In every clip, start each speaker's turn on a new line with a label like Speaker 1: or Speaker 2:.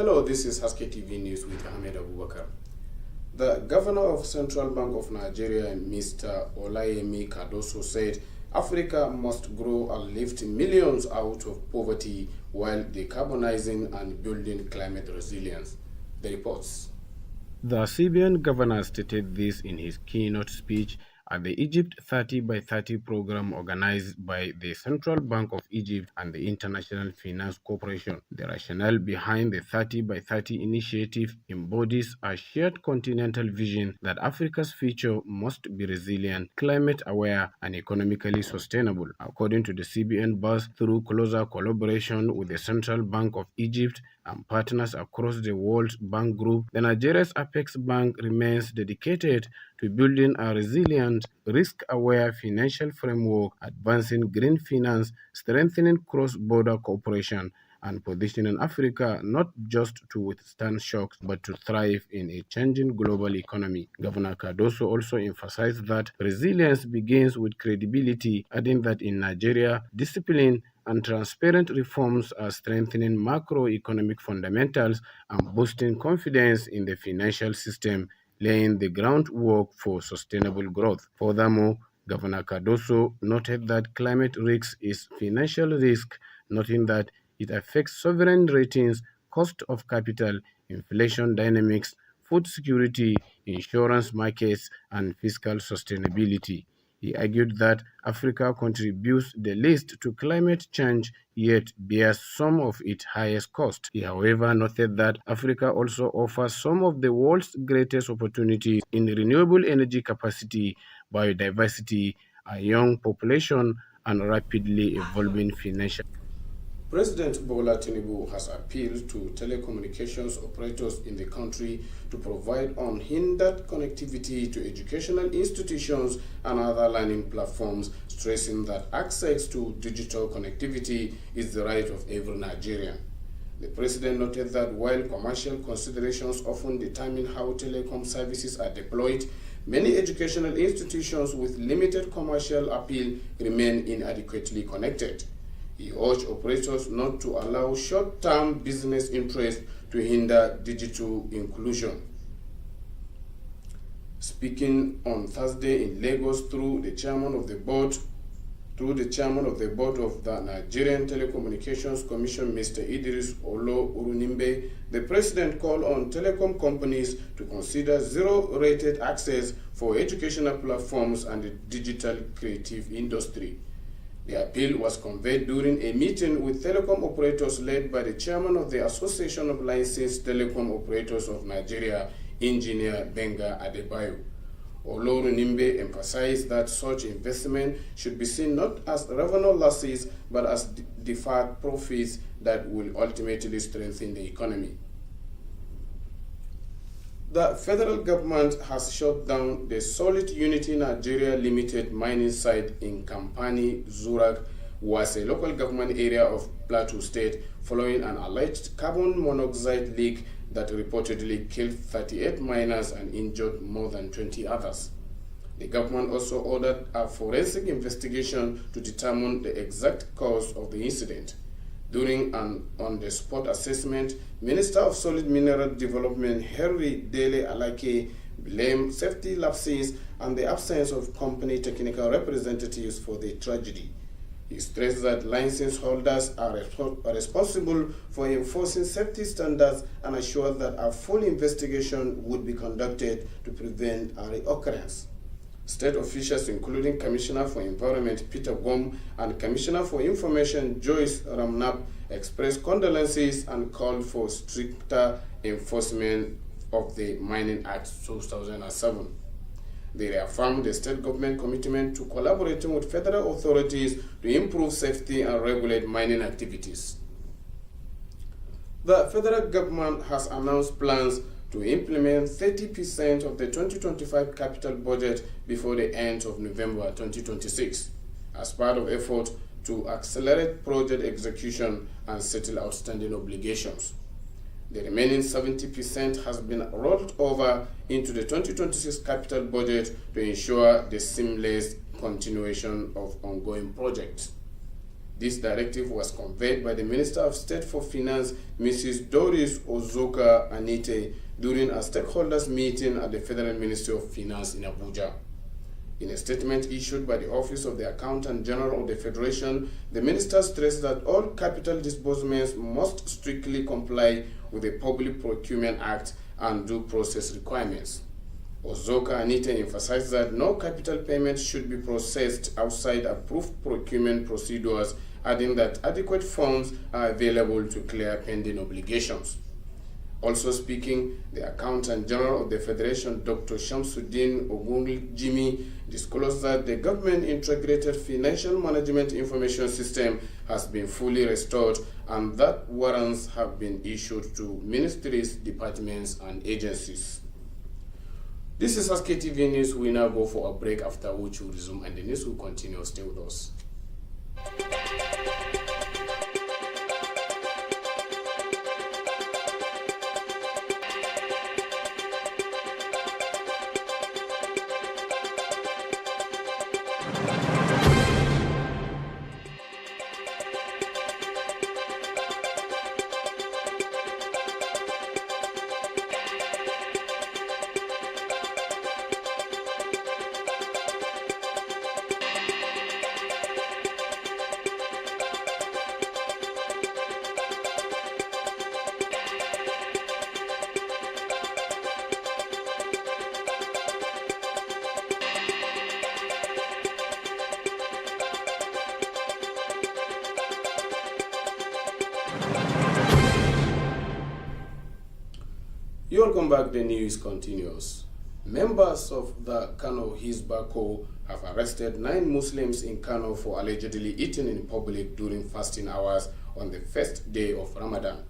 Speaker 1: Hello, this is Haske TV News with Ahmed Abubakar. The Governor of Central Bank of Nigeria, Mr. Olayemi Cardoso, said Africa must grow and lift millions out of poverty while decarbonizing and building climate resilience. The reports.
Speaker 2: The CBN governor stated this in his keynote speech at the Egypt 30 by 30 program organized by the Central Bank of Egypt and the International Finance Corporation. The rationale behind the 30 by 30 initiative embodies a shared continental vision that Africa's future must be resilient, climate aware, and economically sustainable. According to the CBN boss, through closer collaboration with the Central Bank of Egypt and partners across the World Bank Group, the Nigeria's Apex Bank remains dedicated to building a resilient, risk-aware financial framework, advancing green finance, strengthening cross-border cooperation, and positioning Africa not just to withstand shocks but to thrive in a changing global economy. Governor Cardoso also emphasized that resilience begins with credibility, adding that in Nigeria, discipline and transparent reforms are strengthening macroeconomic fundamentals and boosting confidence in the financial system, laying the groundwork for sustainable growth. Furthermore, Governor Cardoso noted that climate risk is financial risk, noting that it affects sovereign ratings, cost of capital, inflation dynamics, food security, insurance markets, and fiscal sustainability. He argued that Africa contributes the least to climate change, yet bears some of its highest cost. He, however, noted that Africa also offers some of the world's greatest opportunities in renewable energy capacity, biodiversity, a young population, and rapidly evolving financial.
Speaker 1: President Bola Tinubu has appealed to telecommunications operators in the country to provide unhindered connectivity to educational institutions and other learning platforms, stressing that access to digital connectivity is the right of every Nigerian. The president noted that while commercial considerations often determine how telecom services are deployed, many educational institutions with limited commercial appeal remain inadequately connected. He urged operators not to allow short-term business interests to hinder digital inclusion. Speaking on Thursday in Lagos through the chairman of the board of the Nigerian Telecommunications Commission, Mr. Idris Olo Urunimbe, the president called on telecom companies to consider zero-rated access for educational platforms and the digital creative industry. The appeal was conveyed during a meeting with telecom operators led by the chairman of the Association of Licensed Telecom Operators of Nigeria, Engineer Benga Adebayo. Oloru Nimbe emphasized that such investment should be seen not as revenue losses but as deferred profits that will ultimately strengthen the economy. The federal government has shut down the Solid Unity Nigeria Limited mining site in Kampani, Zurak, was a local government area of Plateau State following an alleged carbon monoxide leak that reportedly killed 38 miners and injured more than 20 others. The government also ordered a forensic investigation to determine the exact cause of the incident. During an on-the-spot assessment, Minister of Solid Mineral Development Henry Dele Alake blamed safety lapses and the absence of company technical representatives for the tragedy. He stressed that license holders are responsible for enforcing safety standards and assured that a full investigation would be conducted to prevent a reoccurrence. State officials, including Commissioner for Environment Peter Gom and Commissioner for Information Joyce Ramnap, expressed condolences and called for stricter enforcement of the Mining Act 2007. They reaffirmed the state government commitment to collaborating with federal authorities to improve safety and regulate mining activities. The federal government has announced plans to implement 30% of the 2025 capital budget before the end of November 2026, as part of effort to accelerate project execution and settle outstanding obligations. The remaining 70% has been rolled over into the 2026 capital budget to ensure the seamless continuation of ongoing projects. This directive was conveyed by the Minister of State for Finance, Mrs. Doris Ozoka Anite, during a stakeholders meeting at the Federal Ministry of Finance in Abuja. In a statement issued by the Office of the Accountant General of the Federation, the minister stressed that all capital disbursements must strictly comply with the Public Procurement Act and due process requirements. Ozoka Anita emphasized that no capital payment should be processed outside approved procurement procedures, adding that adequate funds are available to clear pending obligations. Also speaking, the Accountant General of the Federation, Dr. Shamsuddin Ogunjimi, disclosed that the government integrated financial management information system has been fully restored and that warrants have been issued to ministries, departments, and agencies. This is Haske TV News. We now go for a break, after which we'll resume and the news will continue. Stay with us. Welcome back. The news continues. Members of the Kano Hizba Co have arrested 9 Muslims in Kano for allegedly eating in public during fasting hours on the first day of Ramadan.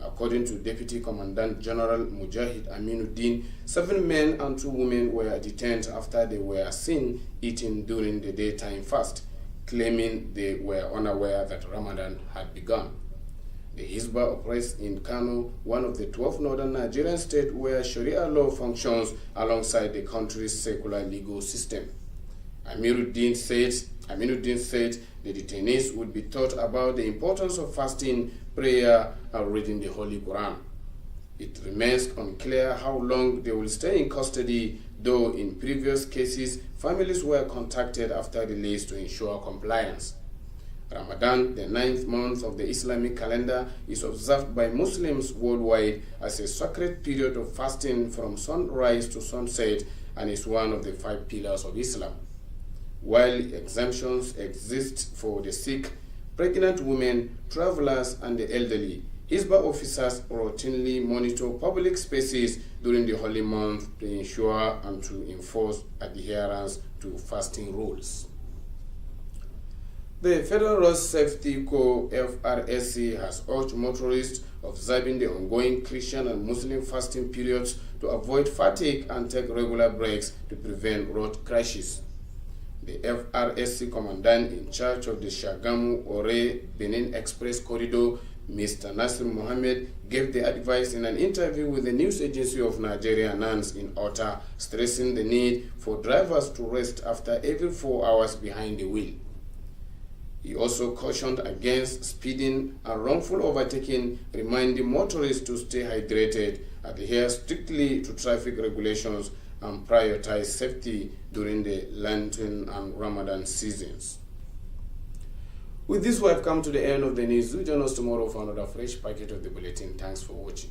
Speaker 1: According to Deputy Commandant General Mujahid Aminuddin, 7 men and 2 women were detained after they were seen eating during the daytime fast, claiming they were unaware that Ramadan had begun. The Hizba operates in Kano, one of the 12 northern Nigerian states where Sharia law functions alongside the country's secular legal system. Aminuddin said the detainees would be taught about the importance of fasting, prayer, and reading the Holy Quran. It remains unclear how long they will stay in custody, though in previous cases, families were contacted after release to ensure compliance. Ramadan, the 9th month of the Islamic calendar, is observed by Muslims worldwide as a sacred period of fasting from sunrise to sunset and is one of the 5 pillars of Islam. While exemptions exist for the sick, pregnant women, travelers, and the elderly, Hizba officers routinely monitor public spaces during the holy month to ensure and to enforce adherence to fasting rules. The Federal Road Safety Co. FRSC has urged motorists observing the ongoing Christian and Muslim fasting periods to avoid fatigue and take regular breaks to prevent road crashes. The FRSC commandant in charge of the Shagamu-Ore-Benin Express Corridor, Mr. Nasir Mohammed, gave the advice in an interview with the news agency of Nigeria, NANS, in Ota, stressing the need for drivers to rest after every 4 hours behind the wheel. He also cautioned against speeding and wrongful overtaking, reminding motorists to stay hydrated, adhere strictly to traffic regulations, and prioritize safety during the Lantern and Ramadan seasons. With this, we have come to the end of the news. Do join us tomorrow for another fresh packet of the bulletin. Thanks for watching.